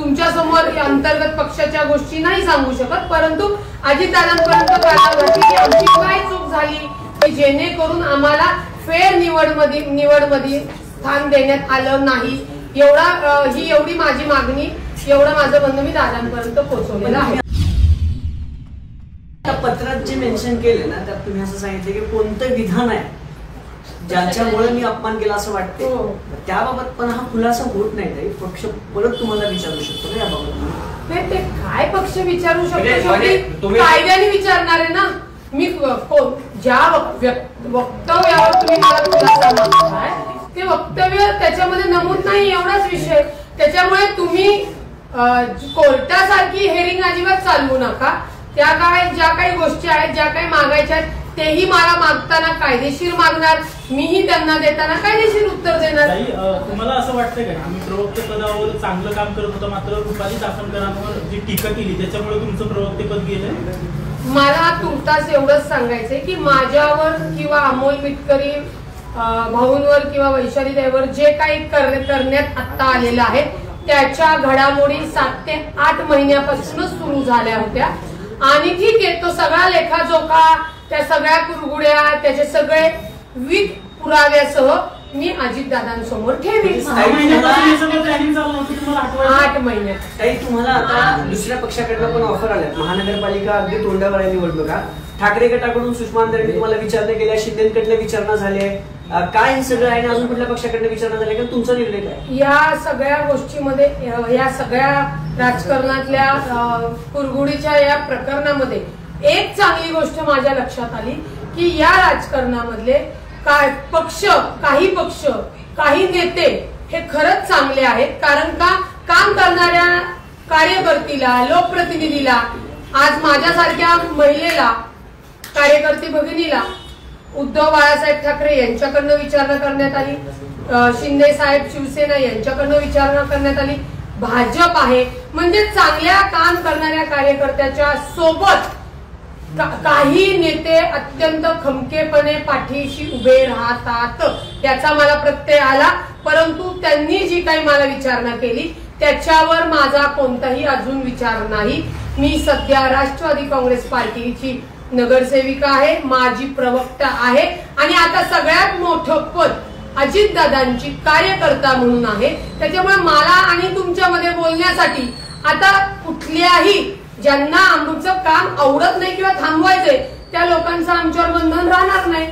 तुमच्या समोर अंतर्गत पक्षाच्या गोष्टी नाही सांगू शकत, परंतु अजितदादांपर्यंत कळवण्याची आमची काय चूक झाली की जेणेकरून आम्हाला फेअर निवडमध्ये स्थान देण्यात आलं नाही, ही एवढी माझी मागणी, एवढं माझं म्हणणं मी दादांपर्यंत पोहोचवलेलं आहे. पत्रात जे मेन्शन केले ना त्यात तुम्ही असं सांगितलं की कोणतं विधान आहे ज्यांच्यामुळे मी अपमान केला असं वाटते, त्याबाबत पण हा खुलासा होत नाही. पक्ष परत तुम्हाला विचारू शकतो का याबाबत? ते काय पक्ष विचारू शकतो? कायद्याने विचारणार आहे ना. मी ज्या वक्तव्यावर तुम्ही मला खुलासा मागताय ते वक्तव्य त्याच्यामध्ये नमूद नाही, एवढाच विषय. त्याच्यामुळे तुम्ही कोर्टासारखी हेरिंग अजिबात चालवू नका. ज्या काही गोष्टी आहेत, ज्या काही मागायच्या आहेत तेही मला मागताना कायदेशीर मागणार, मीही त्यांना देताना कायदेशीर उत्तर देणार. तुम्हाला असं वाटतंय का तुम्ही प्रवक्तेपदावर चांगलं काम करत होता, मात्र रुपाली चाकणकरांवर जी टीका केली त्याच्यामुळे तुमचं प्रवक्तेपद गेलं? मला तुर्तास एवढंच सांगायचंय की माझ्यावर किंवा अमोल मिटकरी भाऊंवर किंवा वैशाली ताईवर जे काही करण्यात आता आलेलं आहे त्याच्या घडामोडी 7 ते 8 महिन्यापासूनच सुरू झाल्या होत्या. आणि ठीक आहे, तो सगळा लेखाजोखा, त्या सगळ्या कुरगुड्या, त्याचे सगळे विध पुराव्यासह मी अजितदादांसमोर ठेवीन. 8 महिन्यात. ताई, तुम्हाला आता दुसऱ्या पक्षाकडनं पण ऑफर आल्या, महानगरपालिका अगदी तोंडावर आहे निवडणुका. ठाकरे गटाकडून सुषमा अंधारेंनी तुम्हाला विचारणा केल्या, शिंदेकडनं विचारणा झाली, काय हे सगळं आहे? अजून कुठल्या पक्षाकडनं विचारणा झाली का? तुमचा निर्णय काय? या सगळ्या गोष्टीमध्ये, या सगळ्या राजकारणातल्या कुरगुडीच्या या प्रकरणामध्ये एक चांगली गोष्ट माझ्या लक्षात आली की या राजकारणामधले काही पक्ष, काही नेते हे खरंच चांगले आहेत. कारण का काम करणाऱ्या कार्यकर्तीला, लोकप्रतिनिधीला, आज माझ्यासारख्या महिलेला, कार्यकर्ती भगिनीला उद्धव बाळासाहेब ठाकरे यांच्याकडनं विचारणा करण्यात आली, शिंदे साहेब शिवसेना यांच्याकडनं विचारणा करण्यात आली, भाजप आहे. म्हणजे चांगल्या काम करणाऱ्या कार्यकर्त्याच्या सोबत काही नेते अत्यंत खमकेपणे पाठीशी उभे राहतात, याचा मला प्रत्यय आला. परंतु त्यांनी जी काही मला विचारणा केली त्याच्यावर माझा कोणताही अजून विचार नाही. मी सध्या राष्ट्रवादी काँग्रेस पार्टीची नगरसेविका आहे, माझी प्रवक्ता आहे आणि आता सगळ्यात मोठं पद अजितदादांची कार्यकर्ता म्हणून आहे. त्याच्यामुळे मला आणि तुमच्यामध्ये बोलण्यासाठी आता कुठल्याही ज्यांना आमचं काम आवडत नाही किंवा थांबवायचंय त्या लोकांचं आमच्यावर बंधन राहणार नाही.